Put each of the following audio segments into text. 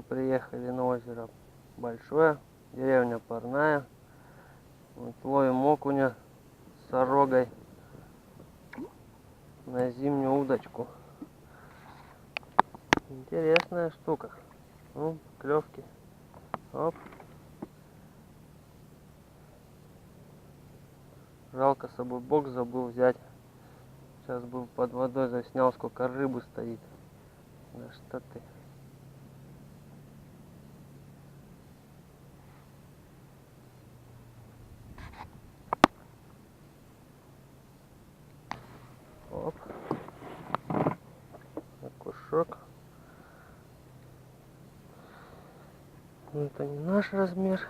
приехали на озеро Большое, деревня Парная. Вот ловим окуня с сорогой на зимнюю удочку. Интересная штука. Ну, клевки. Оп. Жалко, с собой бокс забыл взять. Сейчас был под водой, заснял, сколько рыбы стоит. Да что ты. Оп. Окушок. Это не наш размер.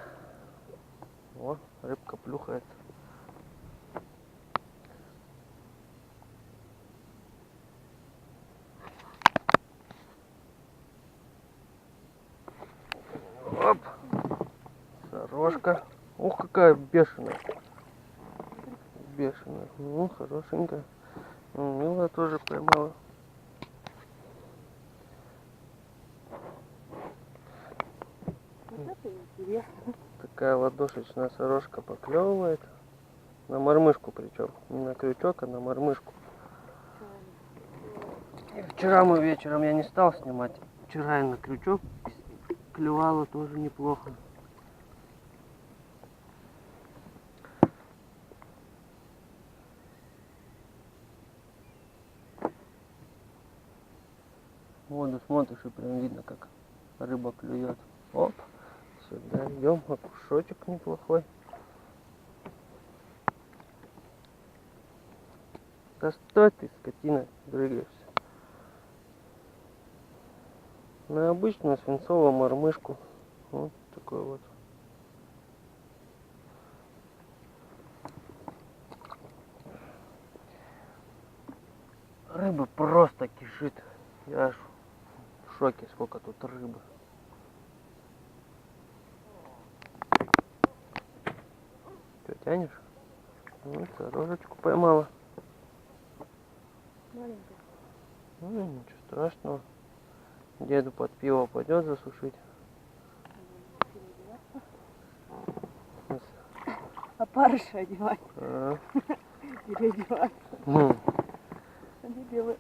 О, рыбка плюхает. Оп. Сорожка. Ух, какая бешеная. Бешеная. Ну, хорошенькая. Милая тоже поймала. Вот это интересно. Такая ладошечная сорожка поклевывает. На мормышку причем. Не на крючок, а на мормышку. И вчера мы вечером, я не стал снимать. Вчера я на крючок клевала тоже неплохо. Воду смотришь и прям видно, как рыба клюет. Оп, сюда идем, окушочек неплохой. Да стой ты, скотина, дрыгаешься. На обычную свинцовую мормышку. Вот такой вот. Рыбы просто кишит. Я аж в шоке, сколько тут рыбы. Что, тянешь? Вот, сорожечку поймала. Маленькая. Ну, ничего страшного. Деду под пиво пойдет засушить. А парыша одевать. Или одеваться. Они белые.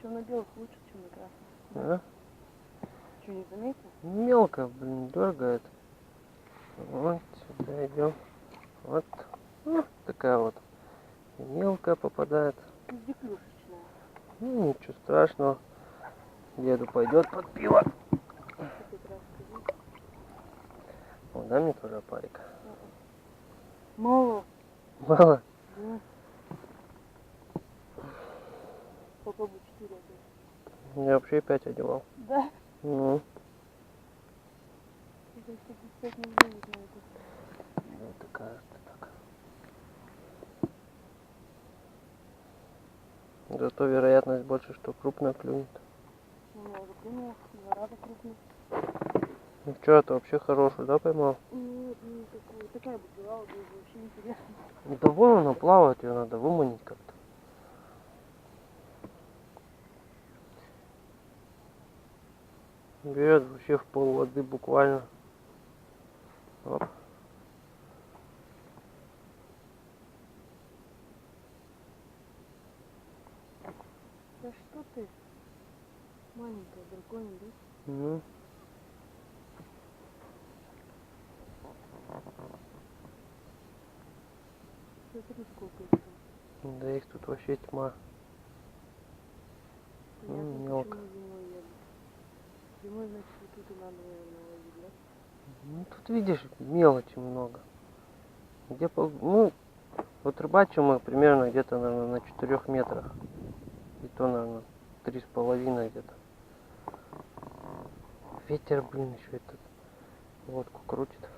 Чем на белых лучше, чем на красных. Что, не заметил? Мелко, блин, дергает. Вот сюда идем. Вот. Ну, такая вот. И мелкая попадает. Везде клюшечная. Ну, ничего страшного. Деду пойдет под пиво. О, дай мне тоже опарик. Мало. Мало? Да. Попробуй 4 одеть. Я вообще 5 одевал. Да? Ну. Это 150 не влезет на это. Ну, такая что так. Зато вероятность больше, что крупная клюнет. У меня уже клюнула 2 раза крупная. Ну вчера-то вообще хорошую, да, поймал? Нет, не такую. Такая бы плавала, было бы вообще интересно. Да вон она плавает, ее надо выманить как-то. Берет вообще в пол воды буквально. Оп. Да что ты? Маленькая, дракония, да? Ну. Смотри, сколько их там. Да их тут вообще тьма. Понятно, мелко. почему зимой едут. Зимой, значит, вот тут и надо, наверное, ловить, да? Ну тут видишь, мелочи много. Где ну, вот рыбачим мы примерно где-то, наверное, на 4 метрах. И то, наверное, 3,5 где-то. Ветер, блин, еще этот лодку крутит.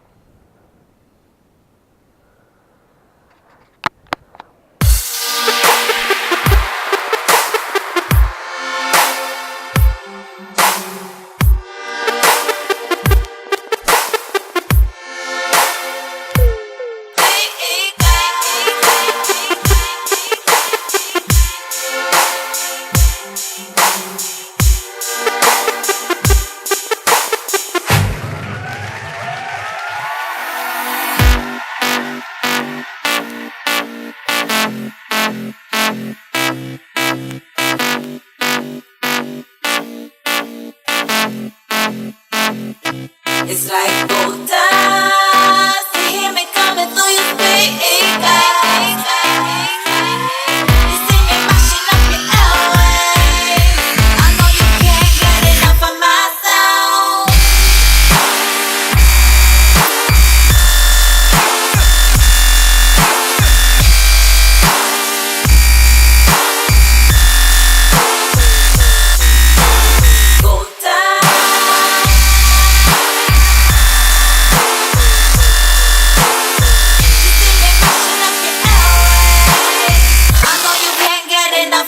It's like gold dust. You hear me coming through your speakers. You see me mashing up your airwaves. I know you can't get enough of my sound. Gold dust.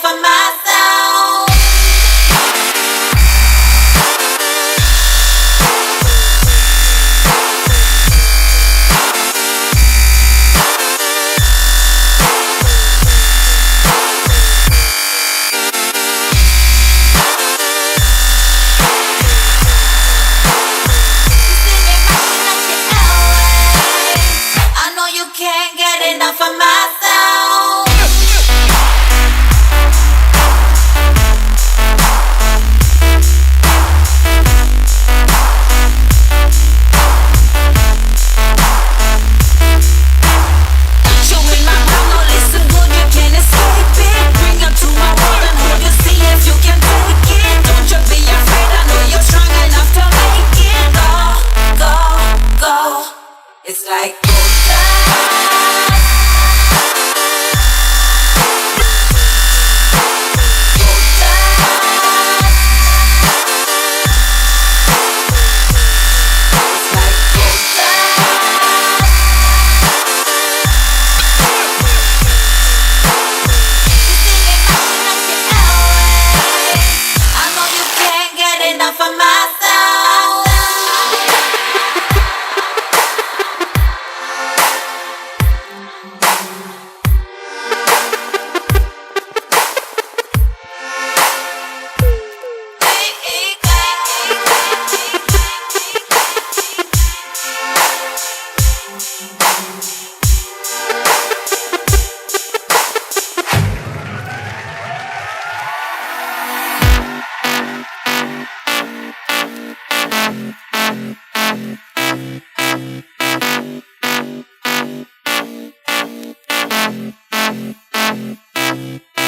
For myself, I know you can't get enough of myself. It's like gold dust. Gold dust. It's like gold dust. You see me mashing up your airwaves. I know you can't get enough of my sound.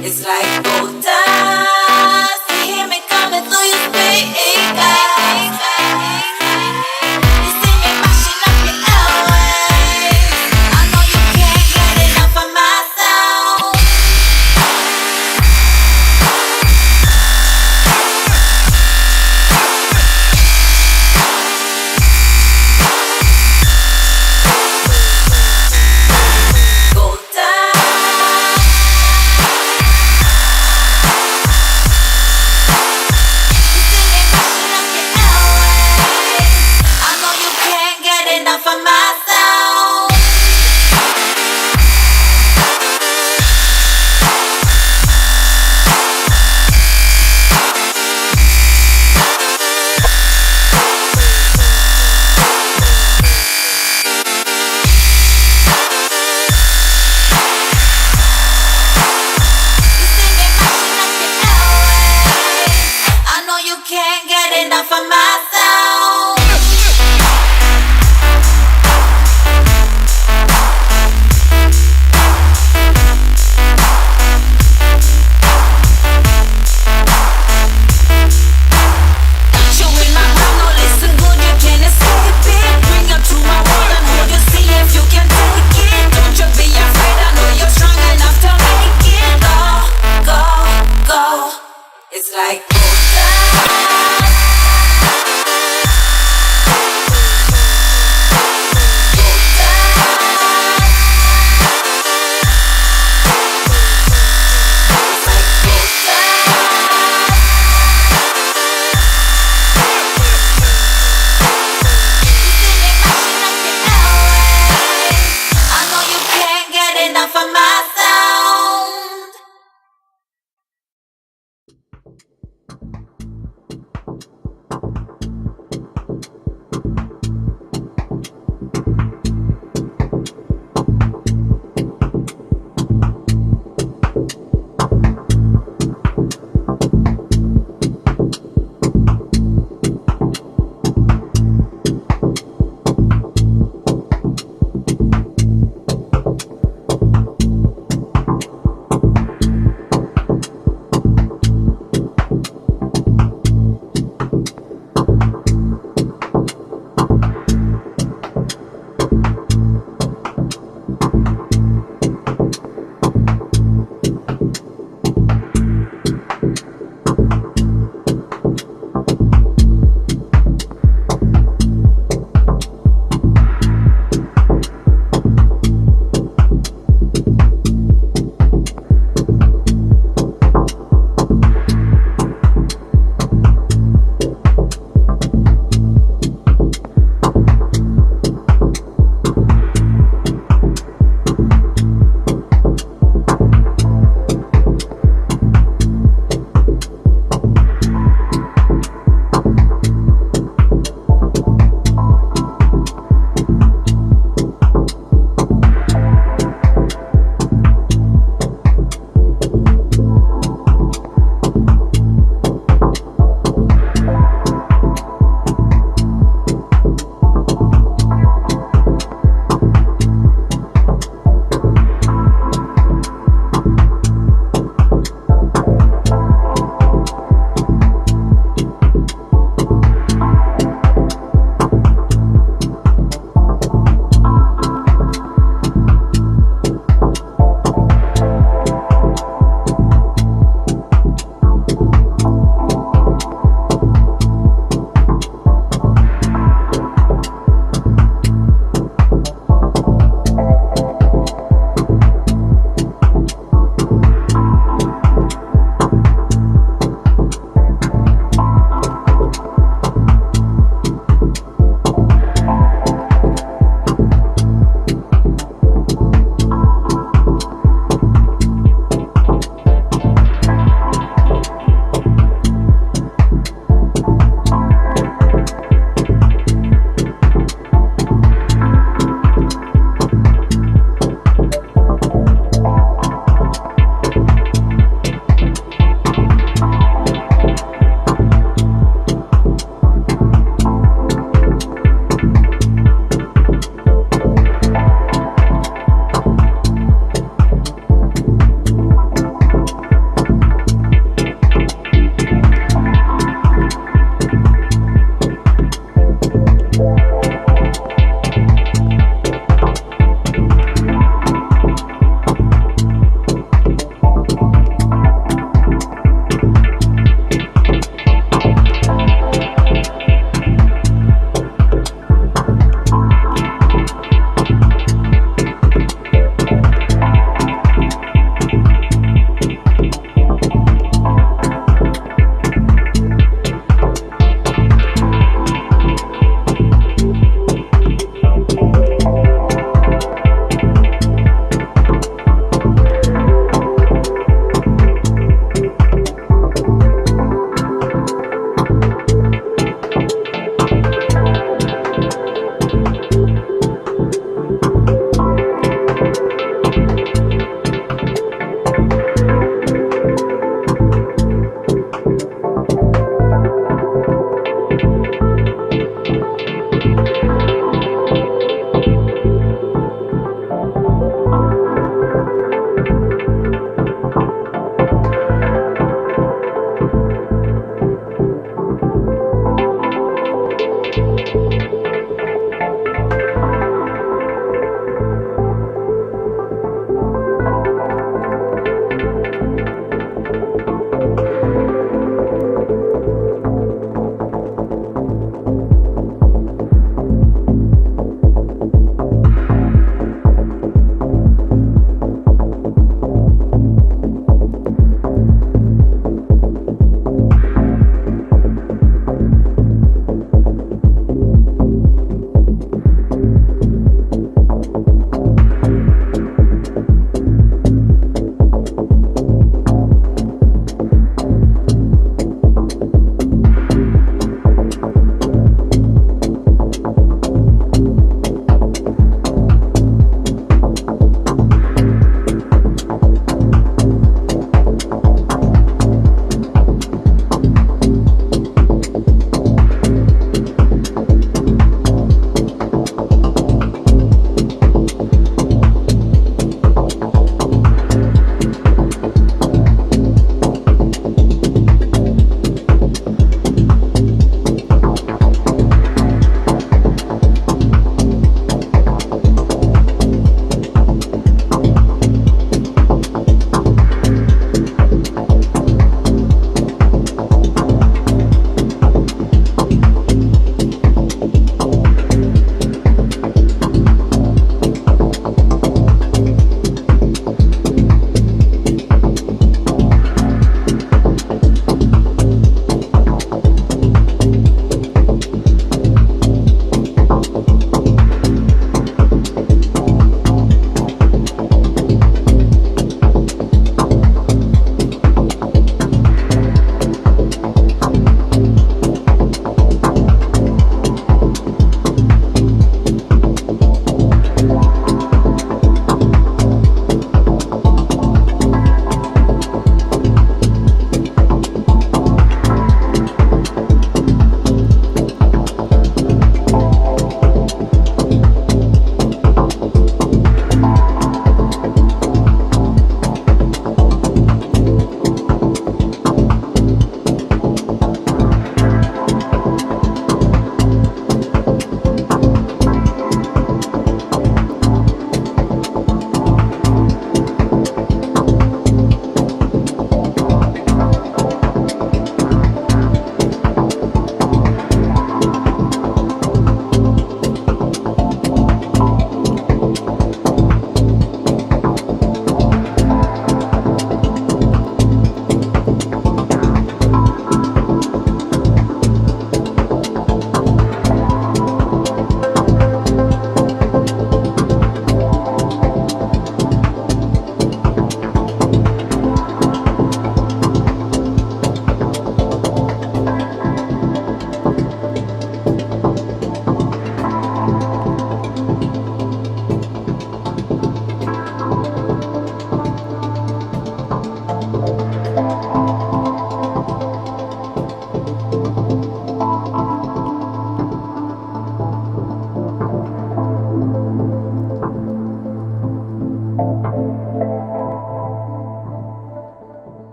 It's like gold dust. You hear me coming through your speakers. You see me mashing up your airwaves. I know you can't get enough of my sound. Gold dust.